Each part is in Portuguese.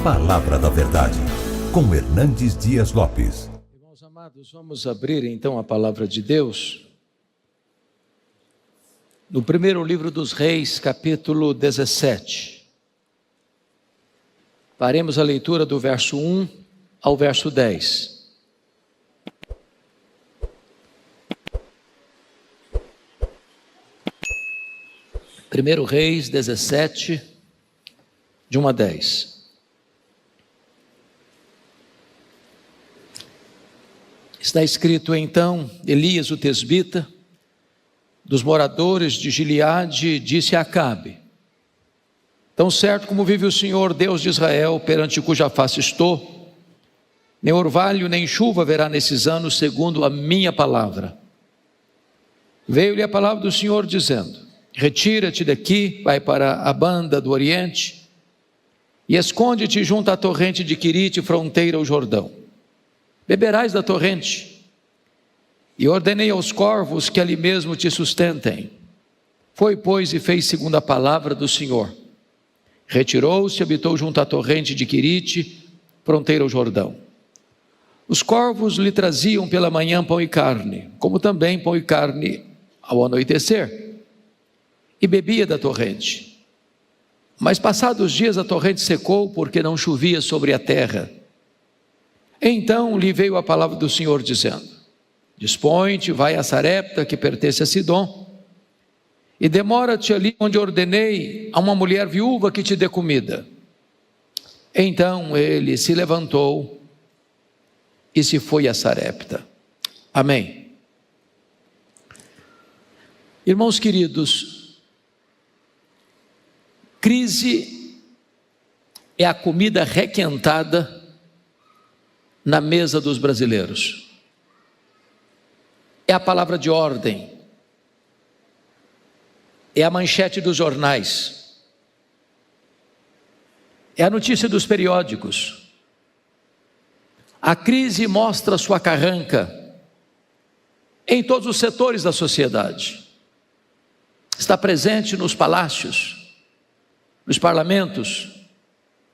Palavra da Verdade, com Hernandes Dias Lopes. Irmãos amados, vamos abrir então a Palavra de Deus no primeiro livro dos Reis, capítulo 17. Faremos a leitura do verso 1 ao verso 10. Primeiro Reis 17, de 1 a 10. Está escrito então: Elias o tesbita, dos moradores de Gileade, disse a Acabe: tão certo como vive o Senhor, Deus de Israel, perante cuja face estou, nem orvalho nem chuva haverá nesses anos, segundo a minha palavra. Veio-lhe a palavra do Senhor dizendo: retira-te daqui, vai para a banda do Oriente, e esconde-te junto à torrente de Quirite, fronteira ao Jordão. Beberás da torrente, e ordenei aos corvos que ali mesmo te sustentem. Foi, pois, e fez segundo a palavra do Senhor. Retirou-se e habitou junto à torrente de Quirite, fronteira ao Jordão. Os corvos lhe traziam pela manhã pão e carne, como também pão e carne ao anoitecer, e bebia da torrente. Mas passados dias a torrente secou, porque não chovia sobre a terra. Então lhe veio a palavra do Senhor dizendo: dispõe-te, vai a Sarepta, que pertence a Sidom, e demora-te ali onde ordenei a uma mulher viúva que te dê comida. Então ele se levantou e se foi a Sarepta. Amém. Irmãos queridos, crise é a comida requentada na mesa dos brasileiros. É a palavra de ordem, é a manchete dos jornais, é a notícia dos periódicos. A crise mostra sua carranca em todos os setores da sociedade. Está presente nos palácios, nos parlamentos,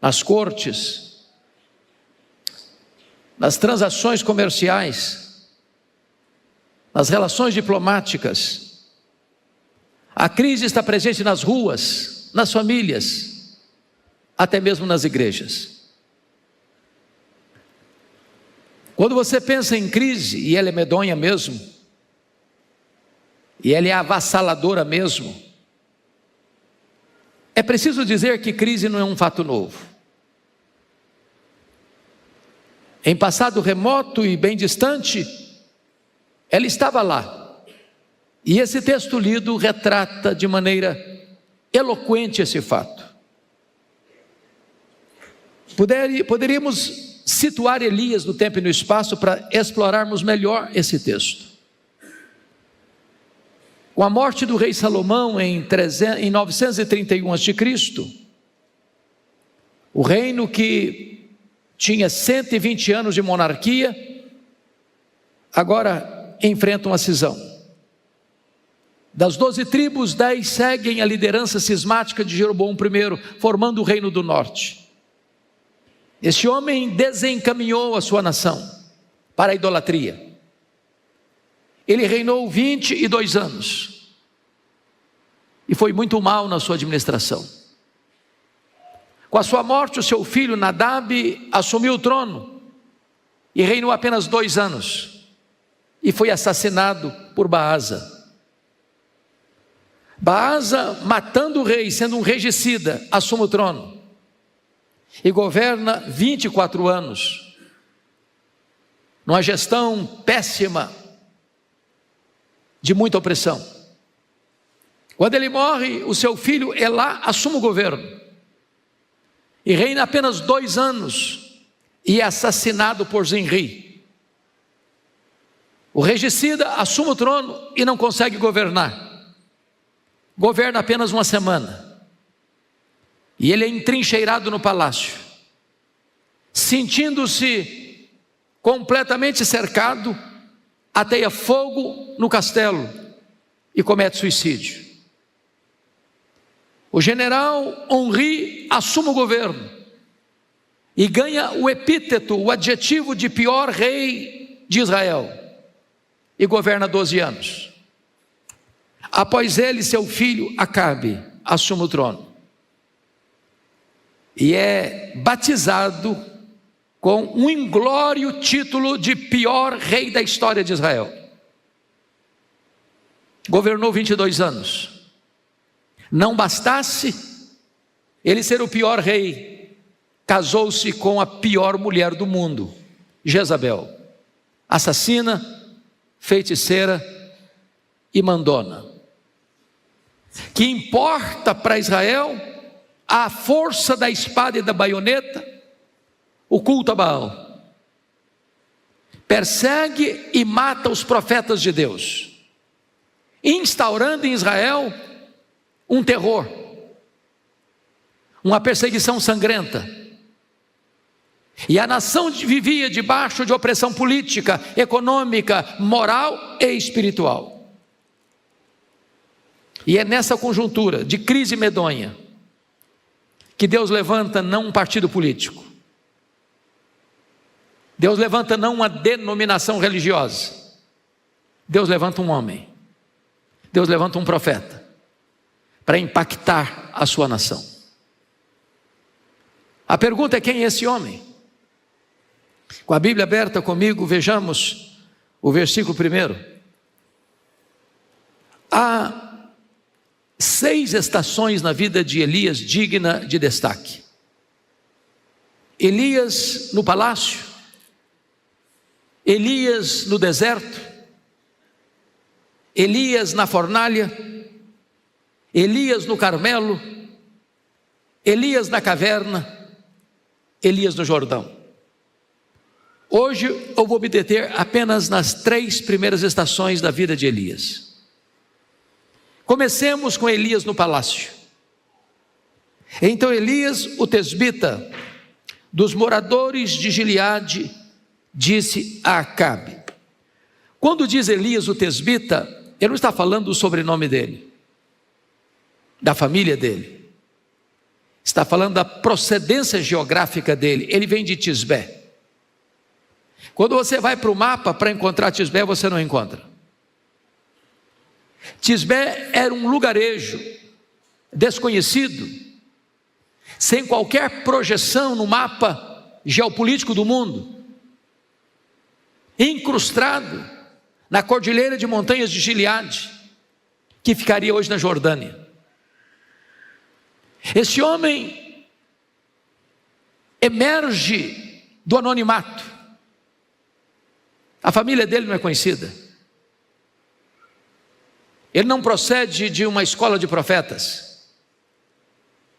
nas cortes, nas transações comerciais, nas relações diplomáticas. A crise está presente nas ruas, nas famílias, até mesmo nas igrejas. Quando você pensa em crise, e ela é medonha mesmo, e ela é avassaladora mesmo, é preciso dizer que crise não é um fato novo. Em passado remoto e bem distante, ela estava lá. E esse texto lido retrata de maneira eloquente esse fato. Poderíamos situar Elias no tempo e no espaço para explorarmos melhor esse texto. Com a morte do rei Salomão em 931 a.C., o reino que tinha 120 anos de monarquia, agora enfrenta uma cisão. Das 12 tribos, 10 seguem a liderança cismática de Jeroboão I, formando o reino do norte. Este homem desencaminhou a sua nação para a idolatria. Ele reinou 22 anos e foi muito mal na sua administração. Com a sua morte, o seu filho Nadab assumiu o trono e reinou apenas 2 anos e foi assassinado por Baasa. Baasa, matando o rei, sendo um regicida, assume o trono e governa 24 anos, numa gestão péssima, de muita opressão. Quando ele morre, o seu filho Elá assume o governo e reina apenas 2 anos e é assassinado por Zinri. O regicida assume o trono e não consegue governar. Governa apenas 1 semana. E ele é entrincheirado no palácio, sentindo-se completamente cercado, ateia fogo no castelo e comete suicídio. O general Henri assume o governo e ganha o epíteto, o adjetivo de pior rei de Israel, e governa 12 anos. Após ele, seu filho Acabe assume o trono, e é batizado com um inglório título de pior rei da história de Israel. Governou 22 anos. Não bastasse ele ser o pior rei, casou-se com a pior mulher do mundo, Jezabel, assassina, feiticeira e mandona. Que importa para Israel a força da espada e da baioneta, o culto a Baal. Persegue e mata os profetas de Deus, instaurando em Israel um terror, uma perseguição sangrenta. E a nação vivia debaixo de opressão política, econômica, moral e espiritual. E é nessa conjuntura de crise medonha que Deus levanta não um partido político, Deus levanta não uma denominação religiosa, Deus levanta um homem, Deus levanta um profeta, para impactar a sua nação. A pergunta é: quem é esse homem? Com a Bíblia aberta comigo, vejamos o versículo 1. Há 6 estações na vida de Elias digna de destaque. Elias no palácio, Elias no deserto, Elias na fornalha, Elias no Carmelo, Elias na caverna, Elias no Jordão. Hoje eu vou me deter apenas nas 3 primeiras estações da vida de Elias. Comecemos com Elias no palácio. Então Elias, o tesbita, dos moradores de Gileade, disse a Acabe. Quando diz Elias o tesbita, ele não está falando do sobrenome dele, da família dele. Está falando da procedência geográfica dele. Ele vem de Tisbé. Quando você vai para o mapa para encontrar Tisbé, você não encontra. Tisbé era um lugarejo desconhecido, sem qualquer projeção no mapa geopolítico do mundo, incrustado na cordilheira de montanhas de Gileade, que ficaria hoje na Jordânia. Esse homem emerge do anonimato. A família dele não é conhecida. Ele não procede de uma escola de profetas.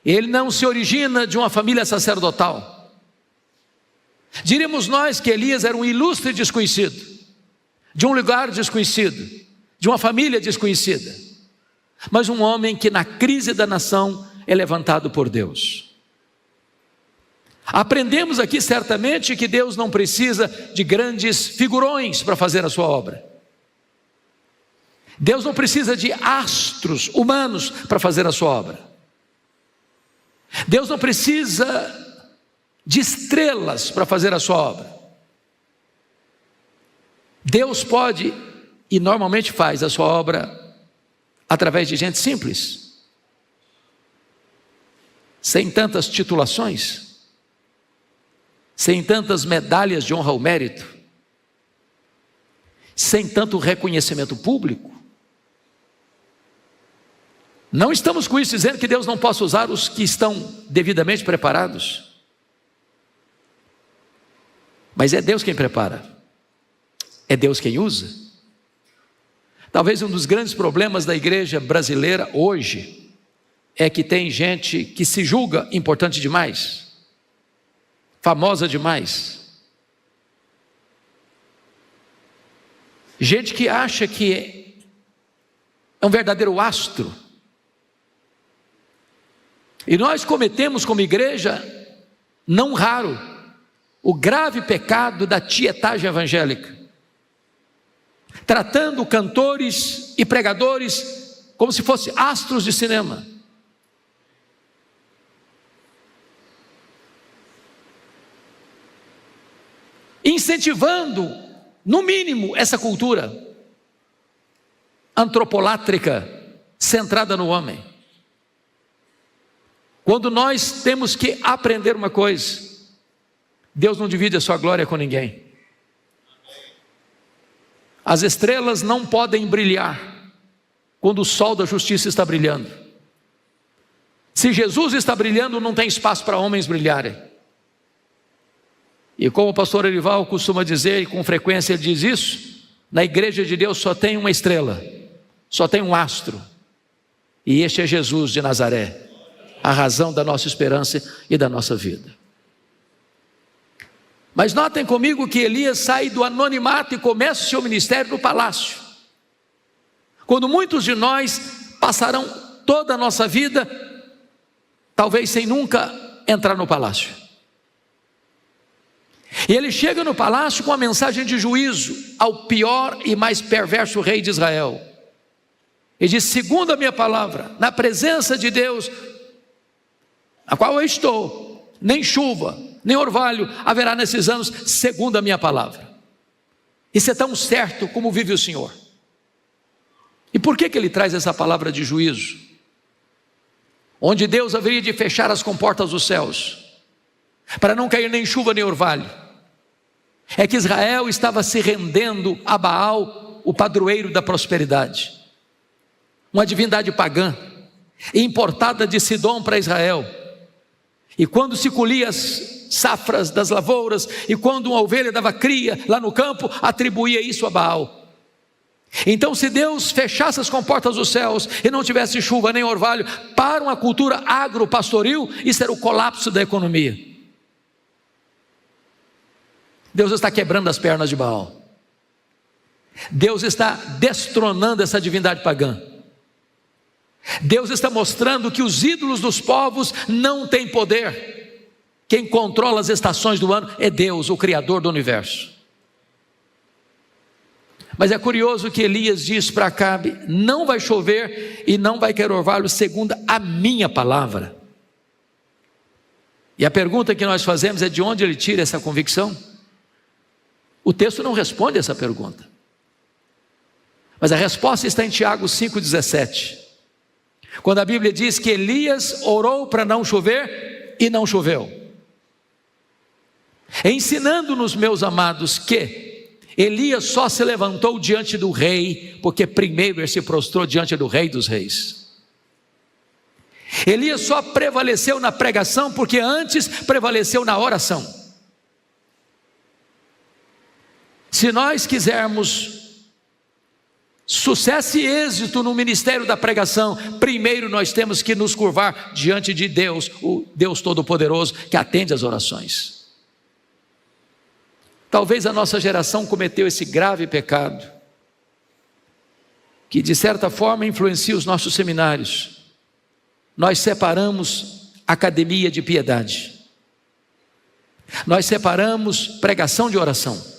Ele não se origina de uma família sacerdotal. Diríamos nós que Elias era um ilustre desconhecido, de um lugar desconhecido, de uma família desconhecida, mas um homem que na crise da nação é levantado por Deus. Aprendemos aqui certamente que Deus não precisa de grandes figurões para fazer a sua obra. Deus não precisa de astros humanos para fazer a sua obra. Deus não precisa de estrelas para fazer a sua obra. Deus pode e normalmente faz a sua obra através de gente simples, sem tantas titulações, sem tantas medalhas de honra ao mérito, sem tanto reconhecimento público. Não estamos com isso dizendo que Deus não possa usar os que estão devidamente preparados, mas é Deus quem prepara, é Deus quem usa. Talvez um dos grandes problemas da igreja brasileira hoje é que tem gente que se julga importante demais, famosa demais, gente que acha que é um verdadeiro astro. E nós cometemos como igreja, não raro, o grave pecado da tietagem evangélica, tratando cantores e pregadores como se fossem astros de cinema. incentivando, no mínimo, essa cultura antropolátrica, centrada no homem. Quando nós temos que aprender uma coisa: Deus não divide a sua glória com ninguém. As estrelas não podem brilhar quando o sol da justiça está brilhando. Se Jesus está brilhando, não tem espaço para homens brilharem. E como o pastor Erival costuma dizer, e com frequência ele diz isso, na igreja de Deus só tem uma estrela, só tem um astro, e este é Jesus de Nazaré, a razão da nossa esperança e da nossa vida. Mas notem comigo que Elias sai do anonimato e começa o seu ministério no palácio, quando muitos de nós passarão toda a nossa vida, talvez sem nunca entrar no palácio. E ele chega no palácio com a mensagem de juízo ao pior e mais perverso rei de Israel. Ele diz: segundo a minha palavra, na presença de Deus, a qual eu estou, nem chuva, nem orvalho haverá nesses anos, segundo a minha palavra. Isso é tão certo como vive o Senhor. E por que ele traz essa palavra de juízo? Onde Deus haveria de fechar as comportas dos céus, para não cair nem chuva nem orvalho. É que Israel estava se rendendo a Baal, o padroeiro da prosperidade, uma divindade pagã, importada de Sidom para Israel. E quando se colhia as safras das lavouras, e quando uma ovelha dava cria lá no campo, atribuía isso a Baal. Então, se Deus fechasse as comportas dos céus e não tivesse chuva nem orvalho, para uma cultura agropastoril, isso era o colapso da economia. Deus está quebrando as pernas de Baal. Deus está destronando essa divindade pagã. Deus está mostrando que os ídolos dos povos não têm poder. Quem controla as estações do ano é Deus, o Criador do universo. Mas é curioso que Elias diz para Acabe: não vai chover e não vai cair orvalho segundo a minha palavra. E a pergunta que nós fazemos é: de onde ele tira essa convicção? O texto não responde essa pergunta, mas a resposta está em Tiago 5,17, quando a Bíblia diz que Elias orou para não chover e não choveu, ensinando-nos, meus amados, que Elias só se levantou diante do rei porque primeiro ele se prostrou diante do Rei dos Reis. Elias só prevaleceu na pregação porque antes prevaleceu na oração. Se nós quisermos sucesso e êxito no ministério da pregação, primeiro nós temos que nos curvar diante de Deus, o Deus Todo-Poderoso, que atende às orações. Talvez a nossa geração cometeu esse grave pecado, que de certa forma influencia os nossos seminários. Nós separamos academia de piedade, nós separamos pregação de oração.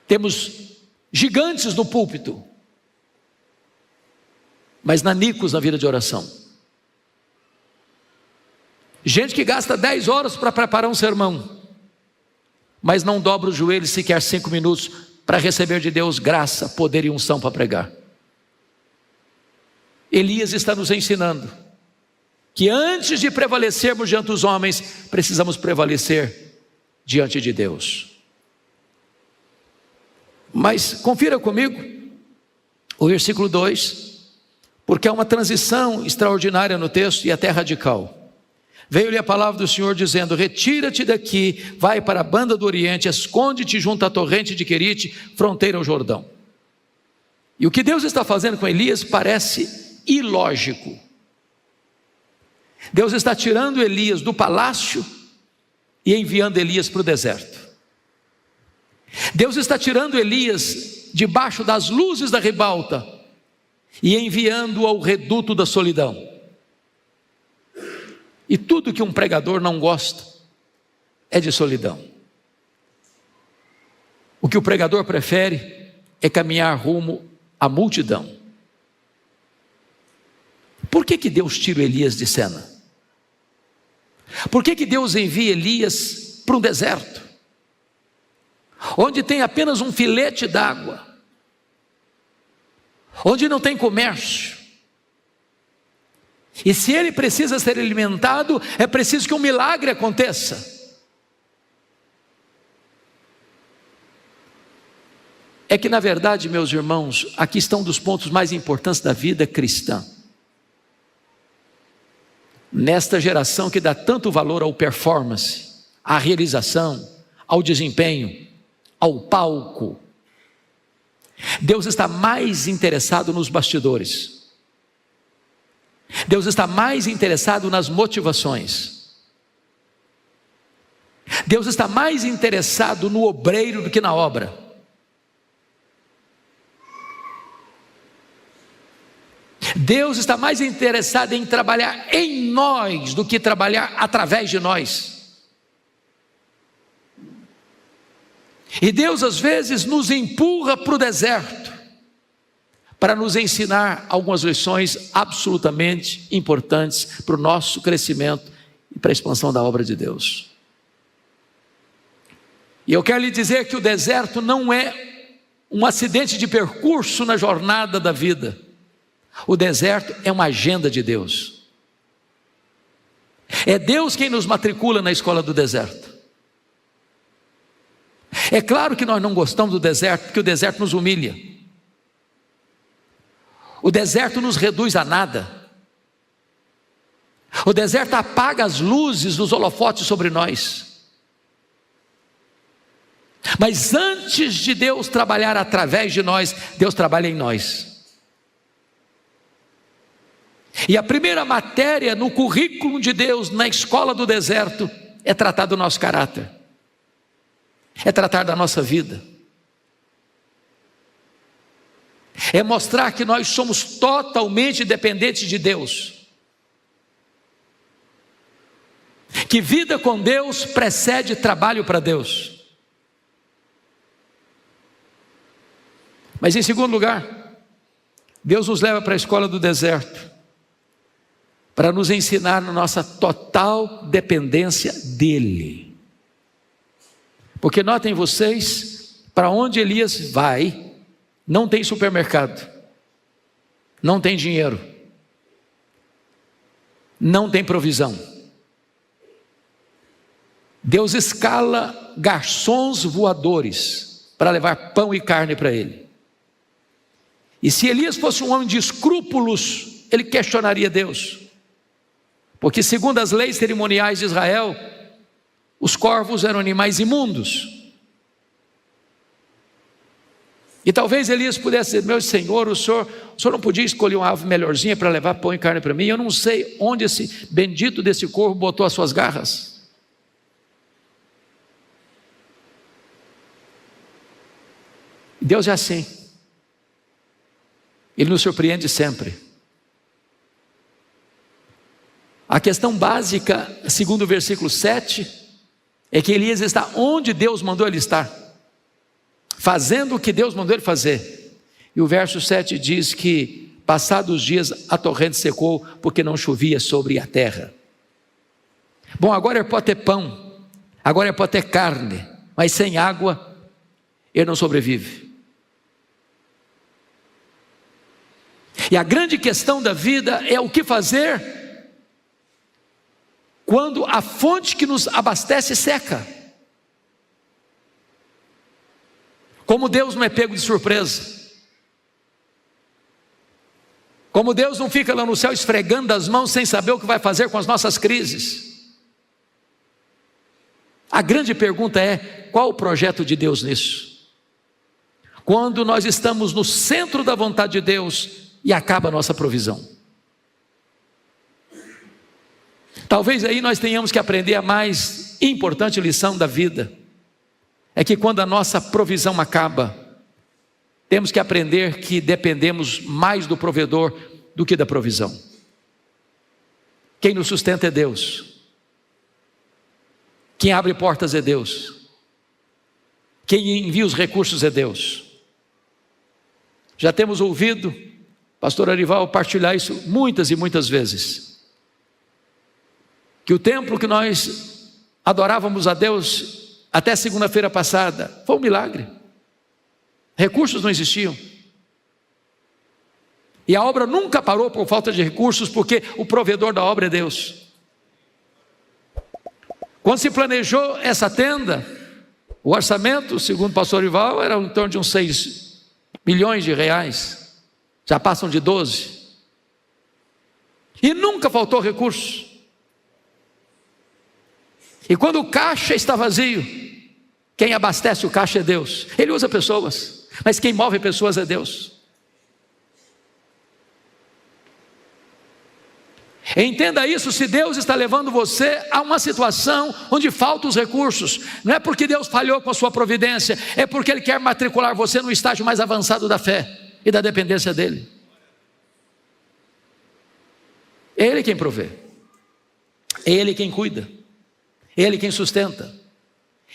Temos gigantes no púlpito, mas nanicos na vida de oração. Gente que gasta 10 horas para preparar um sermão, mas não dobra os joelhos sequer 5 minutos para receber de Deus graça, poder e unção para pregar. Elias está nos ensinando que antes de prevalecermos diante dos homens, precisamos prevalecer diante de Deus. Mas confira comigo o versículo 2, porque há uma transição extraordinária no texto e até radical. Veio-lhe a palavra do Senhor dizendo: retira-te daqui, vai para a banda do Oriente, esconde-te junto à torrente de Querite, fronteira ao Jordão. E o que Deus está fazendo com Elias parece ilógico. Deus está tirando Elias do palácio e enviando Elias para o deserto. Deus está tirando Elias debaixo das luzes da ribalta e enviando-o ao reduto da solidão. E tudo que um pregador não gosta é de solidão. O que o pregador prefere é caminhar rumo à multidão. Por que Deus tira Elias de cena? Por que Deus envia Elias para um deserto? onde tem apenas um filete d'água, onde não tem comércio. E se ele precisa ser alimentado, é preciso que um milagre aconteça. É que na verdade, meus irmãos, aqui estão um dos pontos mais importantes da vida cristã. Nesta geração que dá tanto valor ao performance, à realização, ao desempenho, ao palco, Deus está mais interessado nos bastidores. Deus está mais interessado nas motivações. Deus está mais interessado no obreiro do que na obra. Deus está mais interessado em trabalhar em nós do que trabalhar através de nós. E Deus às vezes nos empurra para o deserto para nos ensinar algumas lições absolutamente importantes para o nosso crescimento e para a expansão da obra de Deus. E eu quero lhe dizer que o deserto não é um acidente de percurso na jornada da vida. O deserto é uma agenda de Deus. É Deus quem nos matricula na escola do deserto. É claro que nós não gostamos do deserto, porque o deserto nos humilha. O deserto nos reduz a nada. O deserto apaga as luzes dos holofotes sobre nós. Mas antes de Deus trabalhar através de nós, Deus trabalha em nós. E a primeira matéria no currículo de Deus, na escola do deserto, é tratar do nosso caráter, é tratar da nossa vida, é mostrar que nós somos totalmente dependentes de Deus, que vida com Deus precede trabalho para Deus. Mas em segundo lugar, Deus nos leva para a escola do deserto para nos ensinar na nossa total dependência dEle. Porque notem vocês, para onde Elias vai, não tem supermercado, não tem dinheiro, não tem provisão. Deus escala garçons voadores para levar pão e carne para ele. E se Elias fosse um homem de escrúpulos, ele questionaria Deus. Porque segundo as leis cerimoniais de Israel, os corvos eram animais imundos. E talvez Elias pudesse dizer: meu senhor, o senhor não podia escolher uma ave melhorzinha para levar pão e carne para mim? Eu não sei onde esse bendito desse corvo botou as suas garras. Deus é assim. Ele nos surpreende sempre. A questão básica, segundo o versículo 7, é que Elias está onde Deus mandou ele estar, fazendo o que Deus mandou ele fazer. E o verso 7 diz que, passados os dias, a torrente secou, porque não chovia sobre a terra. Bom, agora ele pode ter pão, agora ele pode ter carne, mas sem água, ele não sobrevive. E a grande questão da vida é o que fazer quando a fonte que nos abastece seca. Como Deus não é pego de surpresa, como Deus não fica lá no céu esfregando as mãos sem saber o que vai fazer com as nossas crises. A grande pergunta é: qual o projeto de Deus nisso? Quando nós estamos no centro da vontade de Deus e acaba a nossa provisão. Talvez aí nós tenhamos que aprender a mais importante lição da vida. É que quando a nossa provisão acaba, temos que aprender que dependemos mais do provedor do que da provisão. Quem nos sustenta é Deus. Quem abre portas é Deus. Quem envia os recursos é Deus. Já temos ouvido pastor Arival partilhar isso muitas e muitas vezes. Que o templo que nós adorávamos a Deus até segunda-feira passada, foi um milagre. Recursos não existiam. E a obra nunca parou por falta de recursos, porque o provedor da obra é Deus. Quando se planejou essa tenda, o orçamento, segundo o pastor Ival, era em torno de uns 6 milhões de reais. Já passam de 12. E nunca faltou recurso. E quando o caixa está vazio, quem abastece o caixa é Deus. Ele usa pessoas, mas quem move pessoas é Deus. Entenda isso: se Deus está levando você a uma situação onde faltam os recursos, não é porque Deus falhou com a sua providência, é porque Ele quer matricular você no estágio mais avançado da fé e da dependência dEle. É Ele quem provê, é Ele quem cuida, é Ele quem sustenta,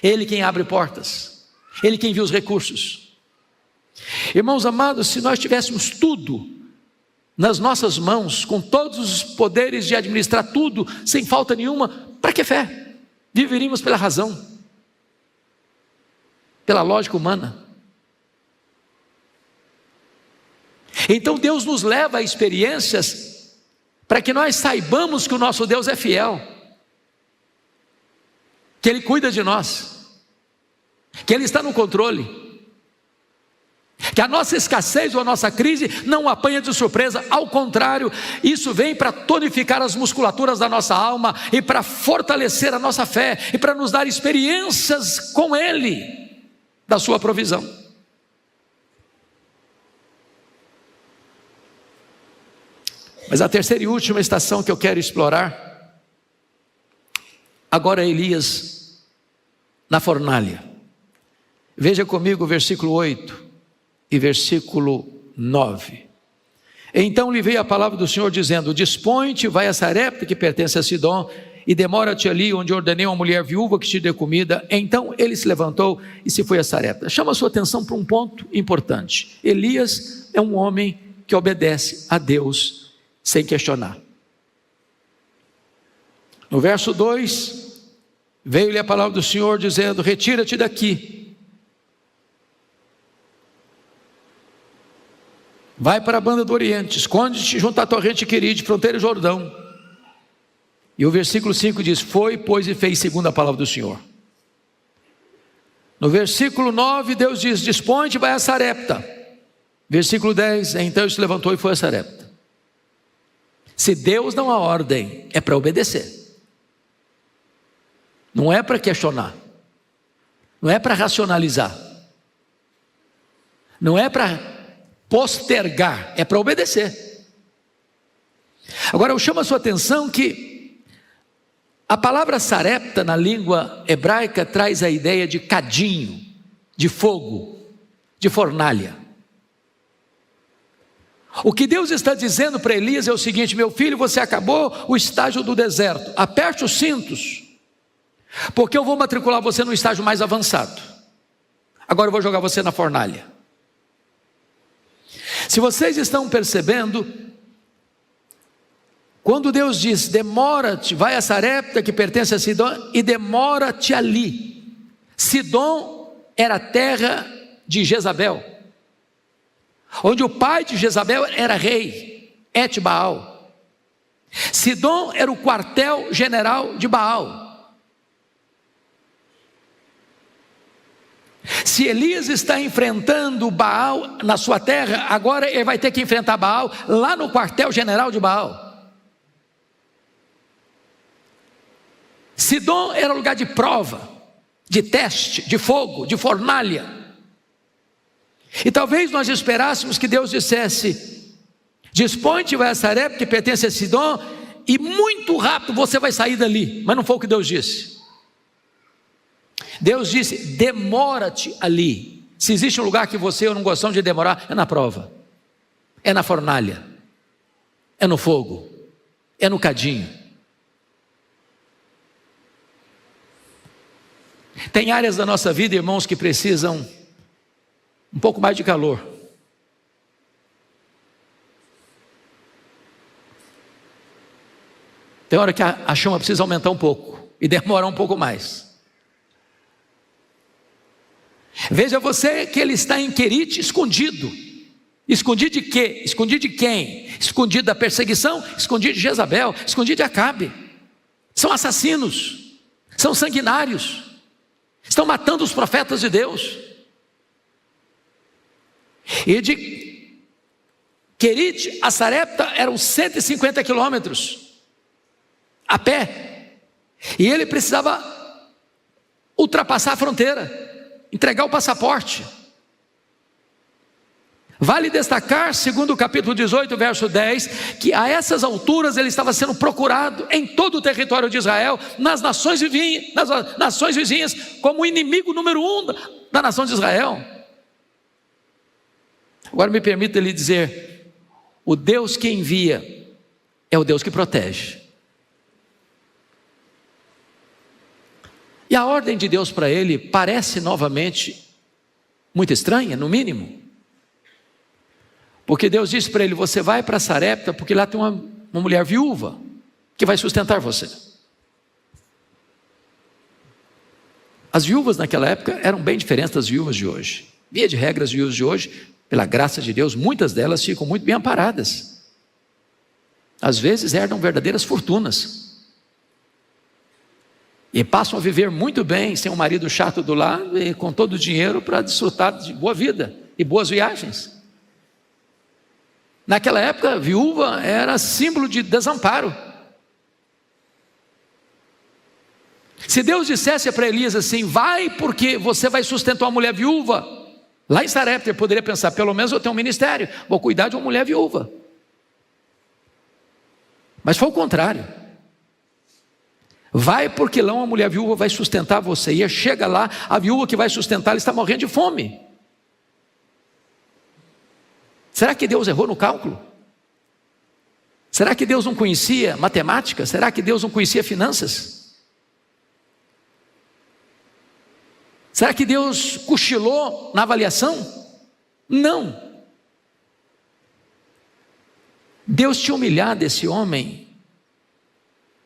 é Ele quem abre portas, é Ele quem envia os recursos. Irmãos amados, se nós tivéssemos tudo nas nossas mãos, com todos os poderes de administrar tudo, sem falta nenhuma, para que fé? Viveríamos pela razão, pela lógica humana. Então Deus nos leva a experiências, para que nós saibamos que o nosso Deus é fiel, que Ele cuida de nós, que Ele está no controle, que a nossa escassez ou a nossa crise não o apanha de surpresa. Ao contrário, isso vem para tonificar as musculaturas da nossa alma e para fortalecer a nossa fé e para nos dar experiências com Ele, da sua provisão. Mas a terceira e última estação que eu quero explorar, agora é Elias na fornalha. Veja comigo o versículo 8 e versículo 9. Então lhe veio a palavra do Senhor dizendo: dispõe-te, vai a Sarepta, que pertence a Sidom, e demora-te ali, onde ordenei uma mulher viúva que te dê comida. Então ele se levantou e se foi a Sarepta. Chama a sua atenção para um ponto importante. Elias é um homem que obedece a Deus sem questionar. No verso 2, veio-lhe a palavra do Senhor dizendo: retira-te daqui, vai para a banda do Oriente, esconde-te junto à torrente Queride, fronteira Jordão. E o versículo 5 diz: foi, pois, e fez segundo a palavra do Senhor. No versículo 9, Deus diz: dispõe-te, vai a Sarepta. Versículo 10, então ele se levantou e foi a Sarepta. Se Deus dá uma ordem, é para obedecer, não é para questionar, não é para racionalizar, não é para postergar, é para obedecer. Agora eu chamo a sua atenção que a palavra Sarepta na língua hebraica traz a ideia de cadinho, de fogo, de fornalha. O que Deus está dizendo para Elias é o seguinte: meu filho, você acabou o estágio do deserto, aperte os cintos, porque eu vou matricular você no estágio mais avançado. Agora eu vou jogar você na fornalha. Se vocês estão percebendo, quando Deus diz: demora-te, vai a Sarepta, que pertence a Sidom, e demora-te ali. Sidom era a terra de Jezabel, onde o pai de Jezabel era rei, Et-Baal. Sidom era o quartel general de Baal. Se Elias está enfrentando Baal na sua terra, agora ele vai ter que enfrentar Baal lá no quartel general de Baal. Sidom era lugar de prova, de teste, de fogo, de fornalha. E talvez nós esperássemos que Deus dissesse: dispõe-te, vai a Sarepta, que pertence a Sidom, e muito rápido você vai sair dali. Mas não foi o que Deus disse. Deus disse: demora-te ali. Se existe um lugar que você e eu não gostamos de demorar, é na prova, é na fornalha, é no fogo, é no cadinho. Tem áreas da nossa vida, irmãos, que precisam um pouco mais de calor. Tem hora que a chama precisa aumentar um pouco e demorar um pouco mais. Veja você que ele está em Querite escondido. Escondido de quê? Escondido de quem? Escondido da perseguição, escondido de Jezabel, escondido de Acabe. São assassinos, são sanguinários, estão matando os profetas de Deus. E de Querite a Sarepta eram 150 quilômetros a pé, e ele precisava ultrapassar a fronteira, entregar o passaporte. Vale destacar, segundo o capítulo 18, verso 10, que a essas alturas ele estava sendo procurado em todo o território de Israel, nas nações vizinhas, como o inimigo número 1 da nação de Israel. Agora me permita lhe dizer, o Deus que envia é o Deus que protege. E a ordem de Deus para ele parece novamente muito estranha, no mínimo. Porque Deus disse para ele: você vai para Sarepta, porque lá tem uma mulher viúva que vai sustentar você. As viúvas naquela época eram bem diferentes das viúvas de hoje. Via de regra, as viúvas de hoje, pela graça de Deus, muitas delas ficam muito bem amparadas. Às vezes herdam verdadeiras fortunas. E passam a viver muito bem, sem um marido chato do lado e com todo o dinheiro para desfrutar de boa vida e boas viagens. Naquela época, a viúva era símbolo de desamparo. Se Deus dissesse para Elias assim: vai porque você vai sustentar uma mulher viúva, lá em Sarepta ele poderia pensar: pelo menos eu tenho um ministério, vou cuidar de uma mulher viúva. Mas foi o contrário. Vai porque lá uma mulher viúva vai sustentar você. E chega lá, a viúva que vai sustentar, ela está morrendo de fome. Será que Deus errou no cálculo? Será que Deus não conhecia matemática? Será que Deus não conhecia finanças? Será que Deus cochilou na avaliação? Não. Deus tinha humilhado esse homem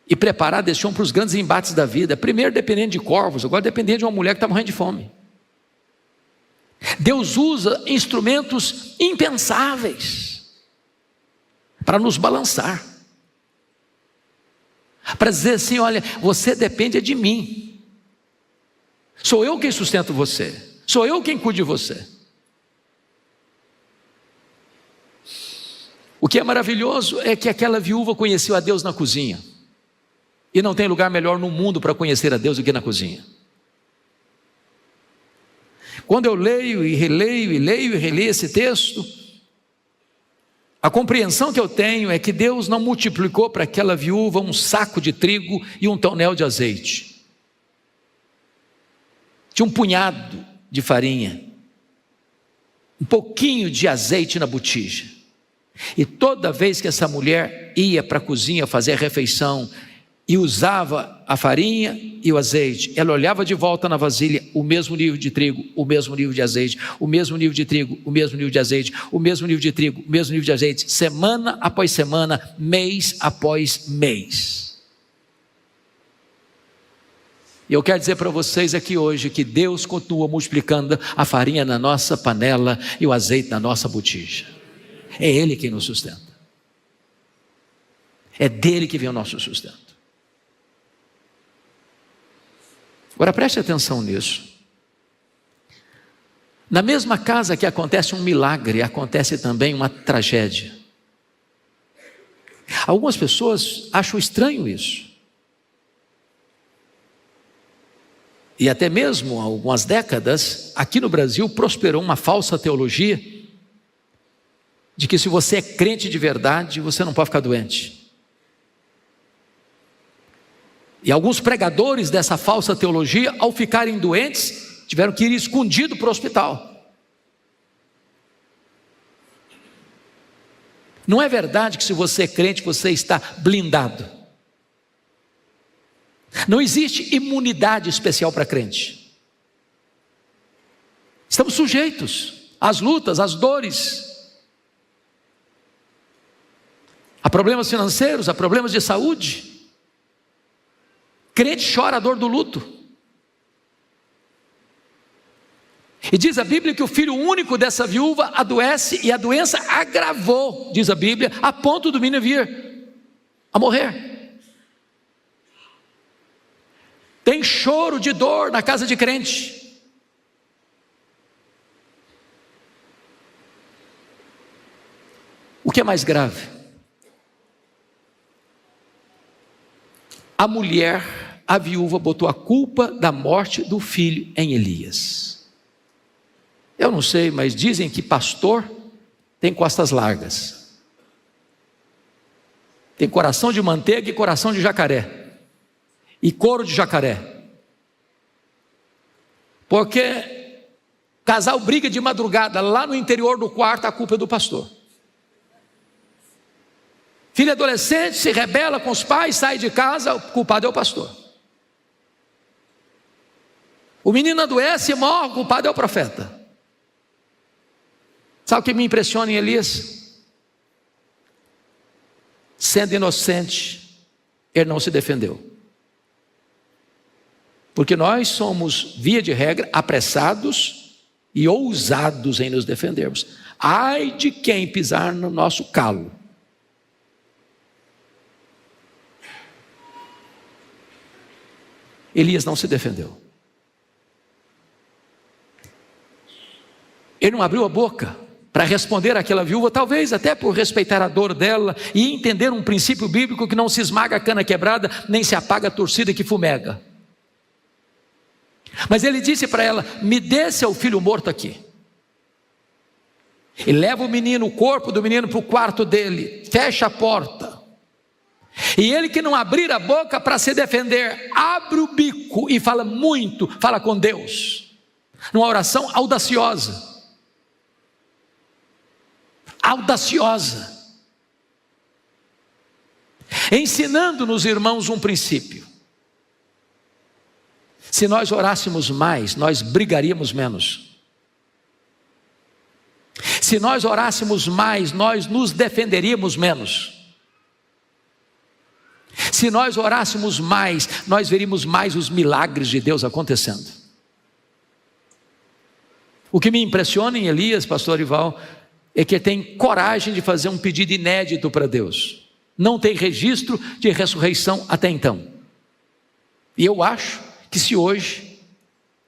e preparado esse homem para os grandes embates da vida. Primeiro dependendo de corvos, agora dependendo de uma mulher que está morrendo de fome. Deus usa instrumentos impensáveis para nos balançar, para dizer assim: olha, você depende de mim, sou eu quem sustento você, sou eu quem cuido de você. O que é maravilhoso é que aquela viúva conheceu a Deus na cozinha, e não tem lugar melhor no mundo para conhecer a Deus do que na cozinha. Quando eu leio e releio, e leio e releio esse texto, a compreensão que eu tenho é que Deus não multiplicou para aquela viúva um saco de trigo e um tonel de azeite. Tinha um punhado de farinha, um pouquinho de azeite na botija. E toda vez que essa mulher ia para a cozinha fazer a refeição e usava a farinha e o azeite, ela olhava de volta na vasilha, o mesmo nível de trigo, o mesmo nível de azeite, o mesmo nível de trigo, o mesmo nível de azeite, o mesmo nível de trigo, o mesmo nível de azeite, semana após semana, mês após mês. E eu quero dizer para vocês aqui hoje que Deus continua multiplicando a farinha na nossa panela e o azeite na nossa botija. É Ele quem nos sustenta. É dele que vem o nosso sustento. Agora preste atenção nisso. Na mesma casa que acontece um milagre, acontece também uma tragédia. Algumas pessoas acham estranho isso. E até mesmo há algumas décadas, aqui no Brasil, prosperou uma falsa teologia de que se você é crente de verdade, você não pode ficar doente. E alguns pregadores dessa falsa teologia, ao ficarem doentes, tiveram que ir escondido para o hospital. Não é verdade que se você é crente, você está blindado. Não existe imunidade especial para crente. Estamos sujeitos às lutas, às dores, a problemas financeiros, a problemas de saúde. Crente chora a dor do luto. E diz a Bíblia que o filho único dessa viúva adoece, e a doença agravou, diz a Bíblia, a ponto do menino vir a morrer. Tem choro de dor na casa de crente. O que é mais grave? A mulher, a viúva, botou a culpa da morte do filho em Elias. Eu não sei, mas dizem que pastor tem costas largas. Tem coração de manteiga e coração de jacaré. E couro de jacaré. Porque casal briga de madrugada lá no interior do quarto, a culpa é do pastor. Filho adolescente se rebela com os pais, sai de casa, o culpado é o pastor. O menino adoece e morre, o culpado é o profeta. Sabe o que me impressiona em Elias? Sendo inocente, ele não se defendeu. Porque nós somos, via de regra, apressados e ousados em nos defendermos. Ai de quem pisar no nosso calo. Elias não se defendeu. Ele não abriu a boca para responder àquela viúva, talvez até por respeitar a dor dela e entender um princípio bíblico que não se esmaga a cana quebrada, nem se apaga a torcida que fumega. Mas ele disse para ela: me dê seu filho morto aqui. E leva o menino, o corpo do menino para o quarto dele, fecha a porta. E ele que não abrir a boca para se defender, abre o bico e fala muito, fala com Deus, numa oração audaciosa. Audaciosa. Ensinando-nos, irmãos, um princípio. Se nós orássemos mais, nós brigaríamos menos. Se nós orássemos mais, nós nos defenderíamos menos. Se nós orássemos mais, nós veríamos mais os milagres de Deus acontecendo. O que me impressiona em Elias, pastor Ival, é que tem coragem de fazer um pedido inédito para Deus. Não tem registro de ressurreição até então. E eu acho que se hoje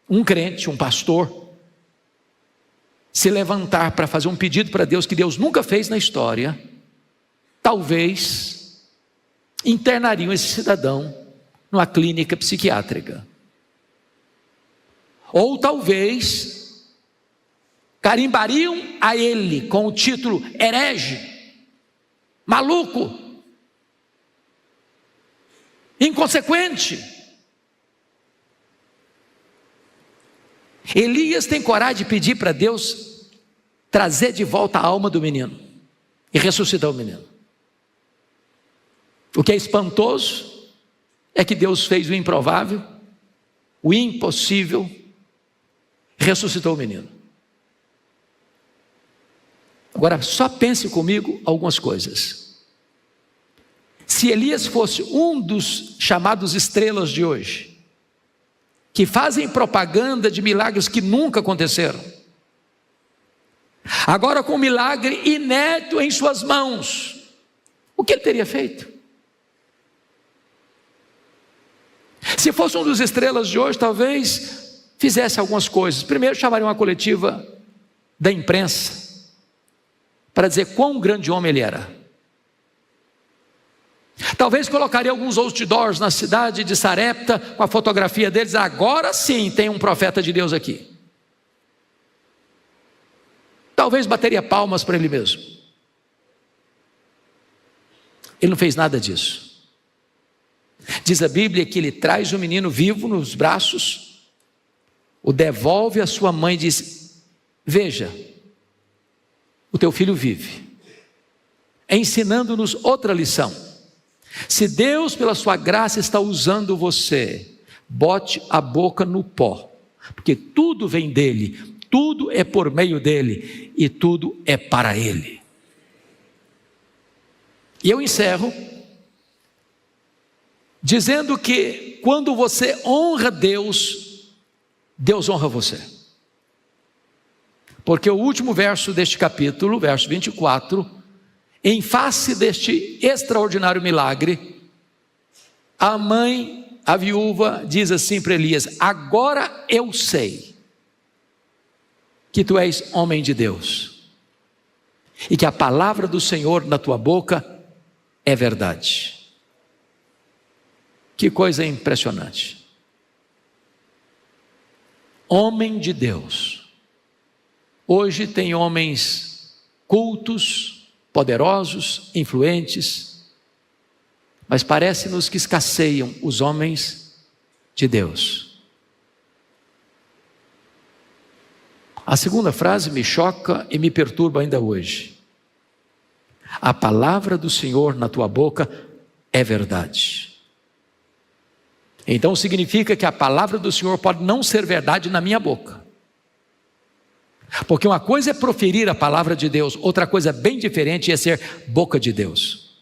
um crente, um pastor, se levantar para fazer um pedido para Deus que Deus nunca fez na história, talvez internariam esse cidadão numa clínica psiquiátrica. Ou talvez carimbariam a ele com o título herege, maluco, inconsequente. Elias tem coragem de pedir para Deus trazer de volta a alma do menino e ressuscitar o menino. O que é espantoso é que Deus fez o improvável, o impossível, ressuscitou o menino. Agora, só pense comigo algumas coisas. Se Elias fosse um dos chamados estrelas de hoje, que fazem propaganda de milagres que nunca aconteceram, agora com um milagre inédito em suas mãos, o que ele teria feito? Se fosse um dos estrelas de hoje, talvez fizesse algumas coisas. Primeiro, chamaria uma coletiva da imprensa para dizer quão grande homem ele era. Talvez colocaria alguns outdoors na cidade de Sarepta com a fotografia deles. Agora sim tem um profeta de Deus aqui. Talvez bateria palmas para ele mesmo. Ele não fez nada disso. Diz a Bíblia que ele traz o menino vivo nos braços, o devolve à sua mãe e diz: veja, o teu filho vive. Ensinando-nos outra lição. Se Deus pela sua graça está usando você, bote a boca no pó, porque tudo vem dele, tudo é por meio dele e tudo é para ele. E eu encerro dizendo que quando você honra Deus, Deus honra você. Porque o último verso deste capítulo, verso 24, em face deste extraordinário milagre, a mãe, a viúva, diz assim para Elias: agora eu sei que tu és homem de Deus, e que a palavra do Senhor na tua boca é verdade. Que coisa impressionante. Homem de Deus. Hoje tem homens cultos, poderosos, influentes, mas parece-nos que escasseiam os homens de Deus. A segunda frase me choca e me perturba ainda hoje. A palavra do Senhor na tua boca é verdade. Então significa que a palavra do Senhor pode não ser verdade na minha boca. Porque uma coisa é proferir a palavra de Deus, outra coisa bem diferente é ser boca de Deus.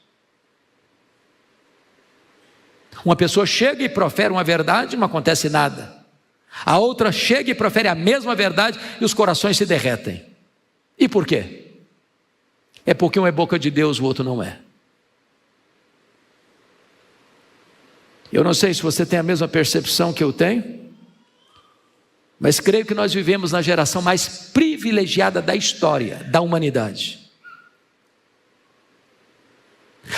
Uma pessoa chega e profere uma verdade, não acontece nada. A outra chega e profere a mesma verdade e os corações se derretem. E por quê? É porque um é boca de Deus, o outro não é. Eu não sei se você tem a mesma percepção que eu tenho, mas creio que nós vivemos na geração mais privilegiada da história, da humanidade.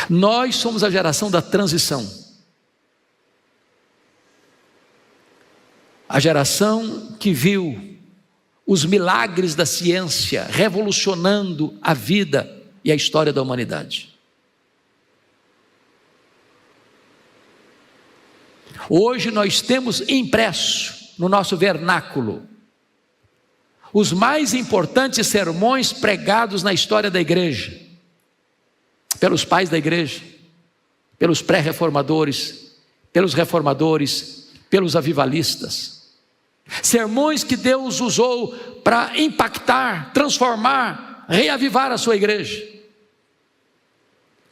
Nós somos a geração da transição. A geração que viu os milagres da ciência revolucionando a vida e a história da humanidade. Hoje nós temos impresso no nosso vernáculo os mais importantes sermões pregados na história da igreja, pelos pais da igreja, pelos pré-reformadores, pelos reformadores, pelos avivalistas. Sermões que Deus usou para impactar, transformar, reavivar a sua igreja.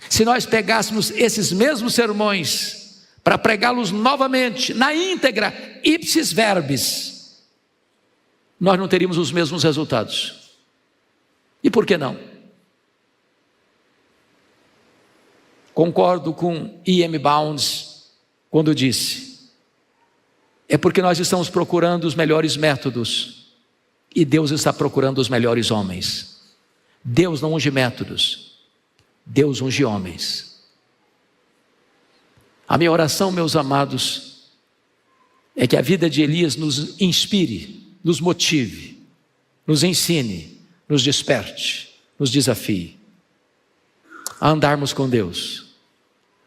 Se nós pegássemos esses mesmos sermões para pregá-los novamente, na íntegra, ipsis verbis, nós não teríamos os mesmos resultados. E por que não? Concordo com E.M. Bounds quando disse: é porque nós estamos procurando os melhores métodos e Deus está procurando os melhores homens. Deus não unge métodos, Deus unge homens. A minha oração, meus amados, é que a vida de Elias nos inspire, nos motive, nos ensine, nos desperte, nos desafie a andarmos com Deus,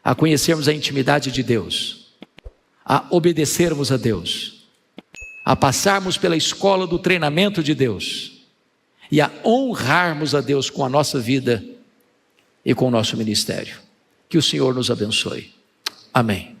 a conhecermos a intimidade de Deus, a obedecermos a Deus, a passarmos pela escola do treinamento de Deus e a honrarmos a Deus com a nossa vida e com o nosso ministério. Que o Senhor nos abençoe. Amém.